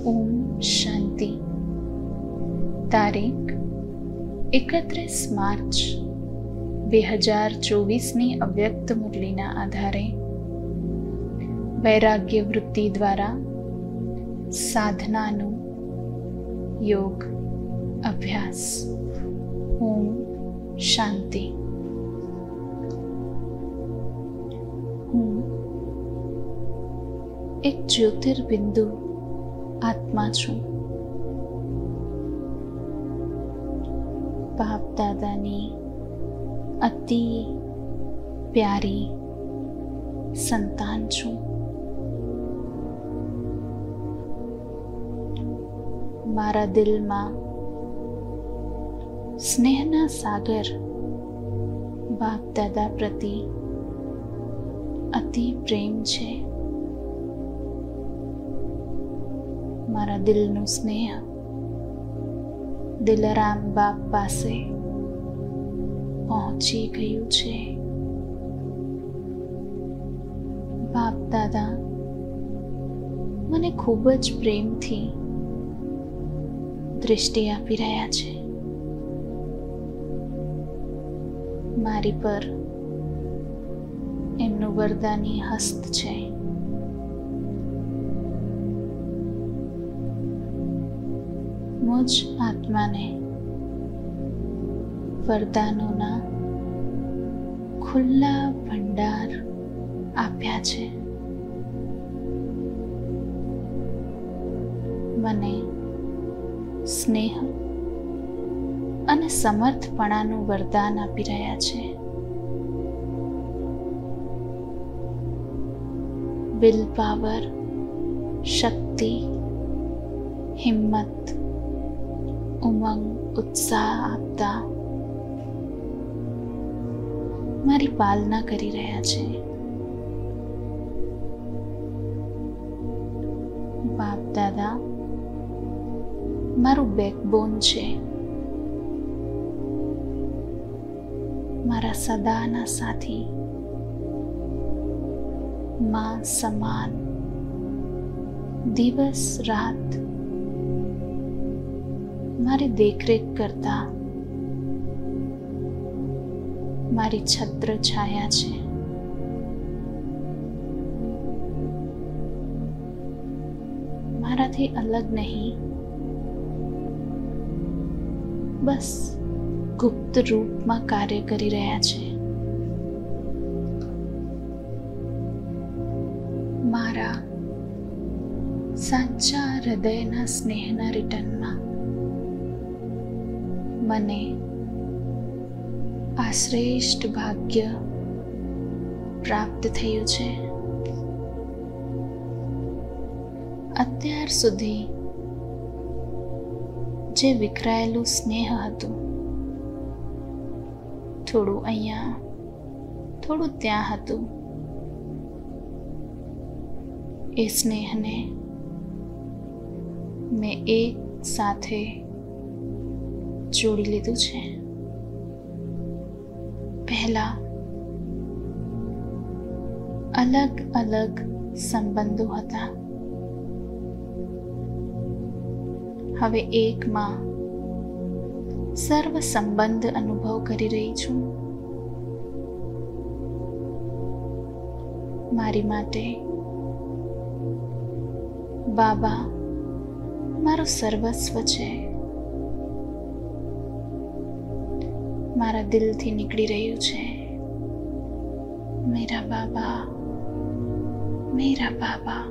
ઓમ શાંતિ. તારીખ 31 માર્ચ 2024ની અવ્યક્ત મુરલીના આધારે વૈરાગ્ય વૃત્તિ દ્વારા સાધનાનું યોગ અભ્યાસ. ઓમ શાંતિ. હું એક જ્યોતિર્બિંદુ આત્મા છું. બાપ દાદાની અતિ પ્યારી સંતાન છું. મારા દિલમાં સ્નેહના સાગર બાપ દાદા પ્રતિ અતિ પ્રેમ છે. મારા દિલનું સ્નેહ દિલરામ બાપ પાસે પહોંચી ગયું છે. બાપ દાદા મને ખૂબ જ પ્રેમથી દૃષ્ટિ આપી રહ્યા છે. મારી પર એમનું વરદાની હસ્ત છે. મુજ આત્માને વરદાનોના ખુલ્લા ભંડાર આપ્યા છે. મને સ્નેહ અને સમર્થપણાનું વરદાન આપી રહ્યા છે. વિલ પાવર, શક્તિ, હિંમત, ઉમંગ, ઉત્સાહ આપતા મારી પાલના કરી રહ્યા છે. બાપ દાદા મારું બેકબોન છે. મારા સદાના સાથી, માં સમાન, દિવસ રાત મારી દેખરેખ કરતા મારી છત્ર છાયા છે. મારાથી અલગ નહીં, બસ ગુપ્ત રૂપમાં કાર્ય કરી રહ્યા છે. મારા સાચા હૃદયના સ્નેહના રિટર્નમાં મને આ શ્રેષ્ઠ ભાગ્ય પ્રાપ્ત થયું છે. અત્યાર સુધી જે વિખરાયેલું સ્નેહ હતું, થોડું અહીંયા, થોડું ત્યાં હતું, એ સ્નેહને મેં એક સાથે જોડી લીધું છે. પહેલા અલગ અલગ સંબંધો હતા, હવે એકમાં સર્વ સંબંધ અનુભવ કરી રહી છું. મારી માટે બાબા મારું સર્વસ્વ છે. મારા દિલથી નીકળી રહ્યું છે, મેરા બાબા, મેરા બાબા.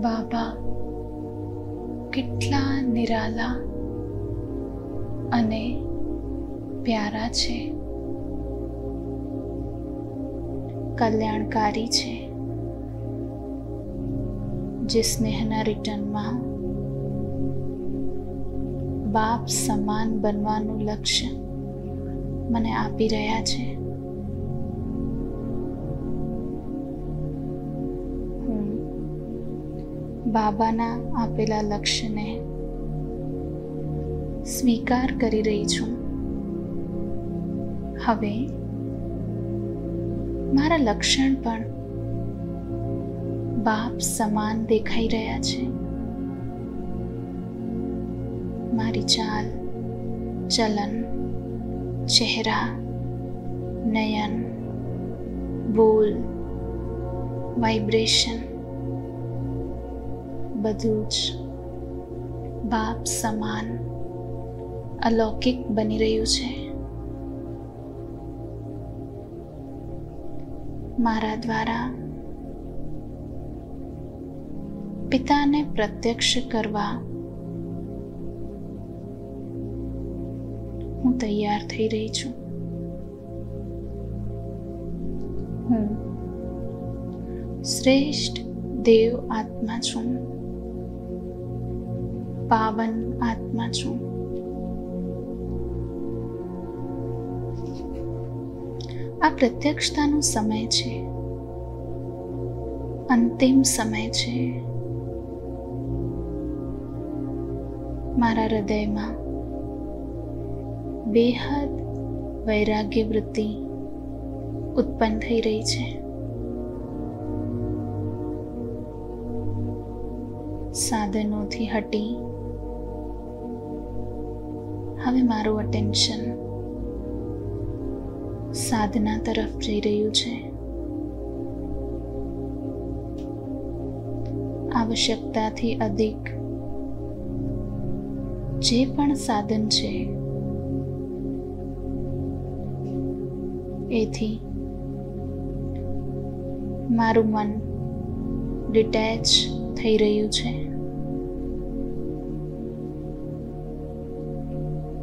બાબા કેટલા નિરાલા અને પ્યારા છે, કલ્યાણકારી છે. જે સ્નેહના રિટર્નમાં બાપ સમાન બનવાનું લક્ષ્ય મને આપી રહ્યા છે. હું બાબાના આપેલા લક્ષ્યને સ્વીકાર કરી રહી છું. હવે મારા લક્ષણ પણ બાપ સમાન દેખાઈ રહ્યા છે. મારી ચાલ, ચલન, ચહેરા, નયન, બોલ, વાઇબ્રેશન બધું જ બાપ સમાન અલૌકિક બની રહ્યું છે. મારા દ્વારા પિતાને પ્રત્યક્ષ કરવા હું તૈયાર થઈ રહી છું. હું શ્રેષ્ઠ દેવ આત્મા છું, પાવન આત્મા છું. આ પ્રત્યક્ષતાનો સમય છે, અંતિમ સમય છે. મારા હૃદયમાં બેહદ વૈરાગ્ય વૃત્તિ ઉત્પન્ન થઈ રહી છે. સાધનોથી હટી હવે મારું અટેન્શન સાધના તરફ જઈ રહ્યું છે. આવશ્યકતાથી અધિક જે પણ સાધન છે એથી મારું મન ડિટેચ થઈ રહ્યું છે.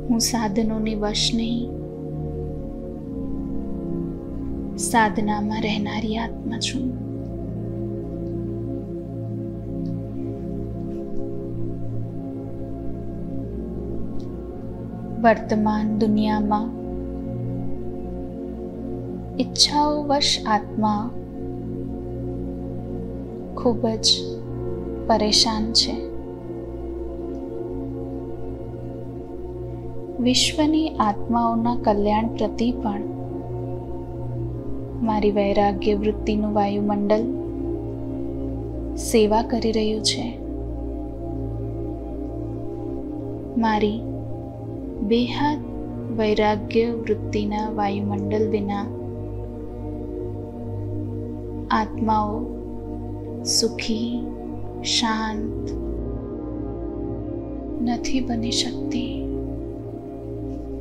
હું સાધનોની વશ નહીં, સાધનામાં રહેનારી આત્મા છું. વર્તમાન દુનિયામાં ઈચ્છાઓ વશ આત્મા ખૂબ જ પરેશાન છે. વિશ્વની આત્માઓના કલ્યાણ પ્રતિ પણ મારી વૈરાગ્ય વૃત્તિનું વાયુમંડળ સેવા કરી રહ્યું છે. મારી બેહદ વૈરાગ્ય વૃત્તિના વાયુમંડળ વિના આત્માઓ સુખી, શાંત નથી બની શકતી.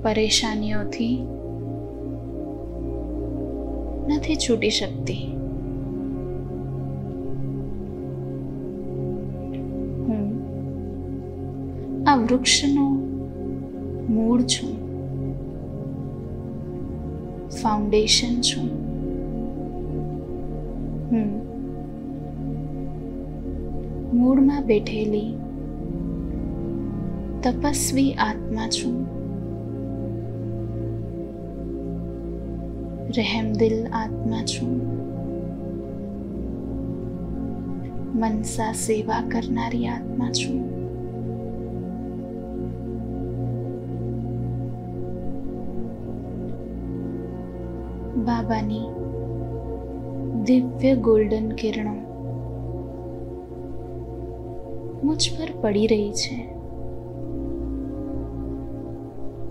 પરેશાનીઓથી નથી છૂટી શકતી. હું આ વૃક્ષનું મૂળ છું, ફાઉન્ડેશન છું. હું મૂળમાં બેઠેલી તપસ્વી આત્મા છું. રહેમદિલ આત્મા છું. મનસા સેવા કરનારી આત્મા છું. બાબાની દિવ્ય ગોલ્ડન કિરણો મુझ પર પડી રહી છે.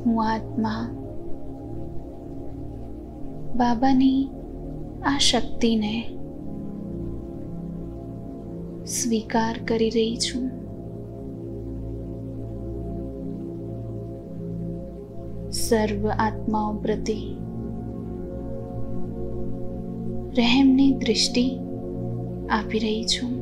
હું આત્મા બાબાની આ શક્તિને સ્વીકાર કરી રહી છું. સર્વ આત્માઓ પ્રતિ રહેમની દૃષ્ટિ આપી રહી છું.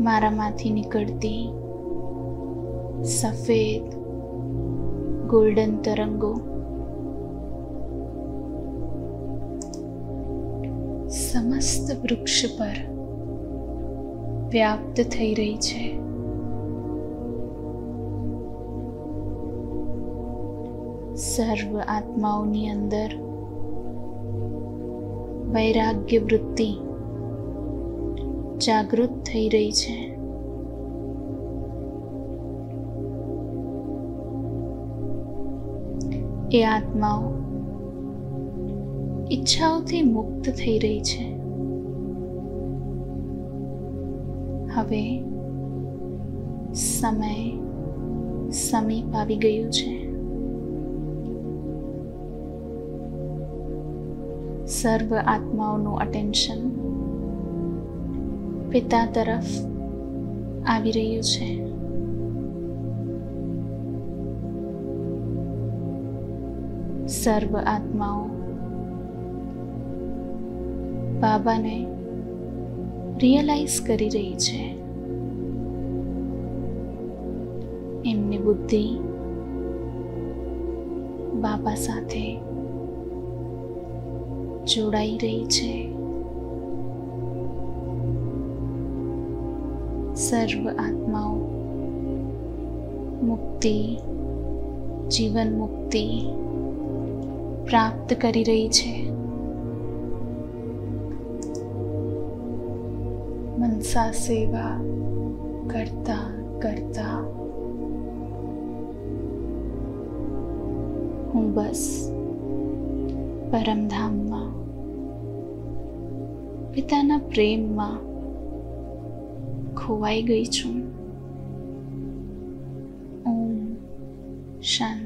મારામાંથી નીકળતી સફેદ ગોલ્ડન તરંગો સમસ્ત વૃક્ષ પર વ્યાપ્ત થઈ રહી છે. સર્વ આત્માઓની અંદર વૈરાગ્ય વૃત્તિ જાગૃત થઈ રહી છે. એ આત્માઓ ઈચ્છાઓથી મુક્ત થઈ રહી છે. હવે સમય સમીપ આવી ગયું છે. સર્વ આત્માઓનું અટેન્શન પિતા તરફ આવી રહ્યું છે. સર્વ આત્માઓ બાબાને રિયલાઇઝ કરી રહી છે. એમની બુદ્ધિ બાબા સાથે જોડાઈ રહી છે. સર્વ આત્માઓ મુક્તિ, જીવન મુક્તિ પ્રાપ્ત કરી રહી છે. મનસા સેવા કરતા કરતા હું બસ પરમધામમાં પિતાના પ્રેમમાં ખોવાઈ ગઈ છું. ઓમ શાંતિ.